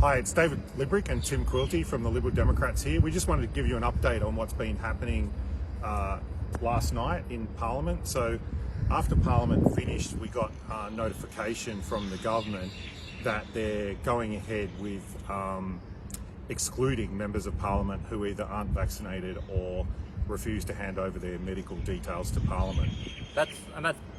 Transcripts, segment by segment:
Hi, it's David Librick and Tim Quilty from the Liberal Democrats here. We just wanted to give you an update on what's been happening last night in Parliament. So after Parliament finished, we got notification from the government that they're going ahead with excluding members of Parliament who either aren't vaccinated or refuse to hand over their medical details to Parliament. That's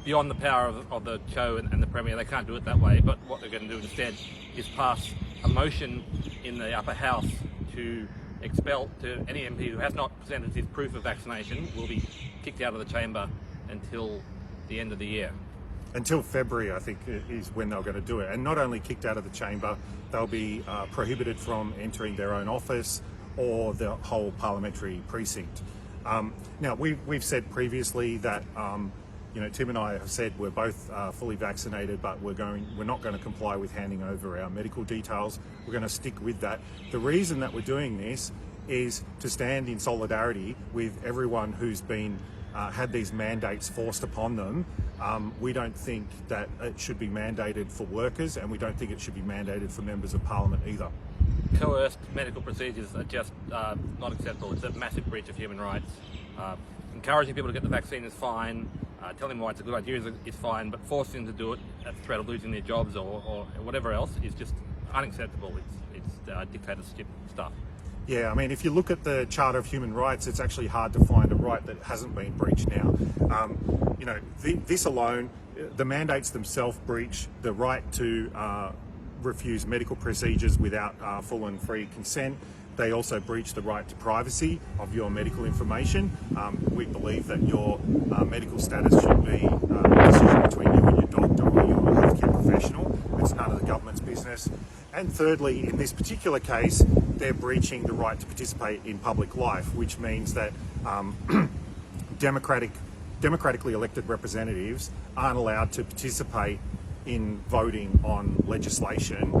beyond the power of the show and the Premier. They can't do it that way, but what they're going to do instead is pass a motion in the upper house to expel to any MP who has not presented his proof of vaccination will be kicked out of the chamber until the end of the year. Until February, I think, is when they're going to do it. And not only kicked out of the chamber, they'll be prohibited from entering their own office or the whole parliamentary precinct. Now, we've said previously that Tim and I have said we're both fully vaccinated, but we're not going to comply with handing over our medical details. We're going to stick with that. The reason that we're doing this is to stand in solidarity with everyone who's been had these mandates forced upon them. We don't think that it should be mandated for workers, and we don't think it should be mandated for members of Parliament either. Coerced medical procedures are just not acceptable. It's a massive breach of human rights. Encouraging people to get the vaccine is fine. Telling them why it's a good idea is fine, but forcing them to do it at the threat of losing their jobs or whatever else is just unacceptable. It's dictatorship stuff. Yeah, I mean, if you look at the Charter of Human Rights, it's actually hard to find a right that hasn't been breached now. This alone, the mandates themselves breach the right to refuse medical procedures without full and free consent. They also breach the right to privacy of your medical information. We believe that your medical status should be a decision between you and your doctor or your healthcare professional. It's none of the government's business. And thirdly, in this particular case, they're breaching the right to participate in public life, which means that democratically elected representatives aren't allowed to participate in voting on legislation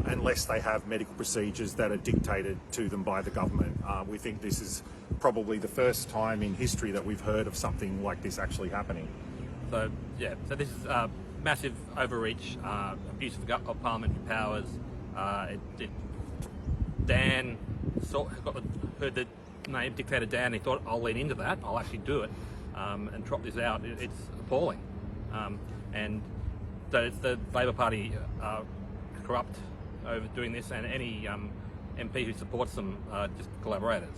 unless they have medical procedures that are dictated to them by the government. We think this is probably the first time in history that we've heard of something like this actually happening. So this is massive overreach, abuse of parliamentary powers. Dan heard the name Dictator Dan. He thought, I'll lean into that. I'll actually do it and trot this out. It's appalling. And so it's the Labor Party corrupt over doing this, and any MP who supports them are just collaborators.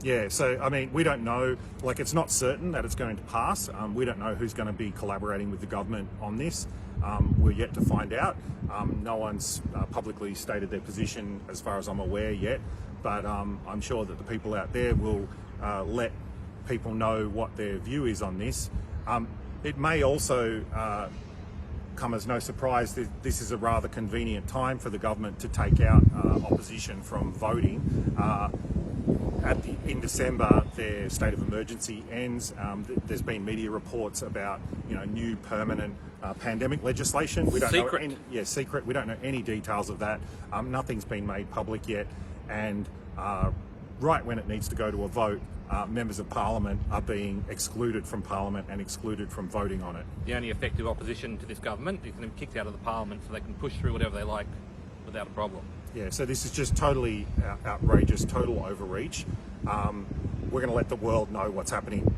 Yeah, so I mean, we don't know, it's not certain that it's going to pass. We don't know who's going to be collaborating with the government on this. We're yet to find out. No one's publicly stated their position as far as I'm aware yet, but I'm sure that the people out there will let people know what their view is on this. It may also come as no surprise that this is a rather convenient time for the government to take out opposition from voting. In December, their state of emergency ends. There's been media reports about new permanent pandemic legislation. We don't secret. Secret. We don't know any details of that. Nothing's been made public yet, and right when it needs to go to a vote, members of Parliament are being excluded from Parliament and excluded from voting on it. The only effective opposition to this government is going to be kicked out of the Parliament so they can push through whatever they like without a problem. Yeah, so this is just totally outrageous, total overreach. We're going to let the world know what's happening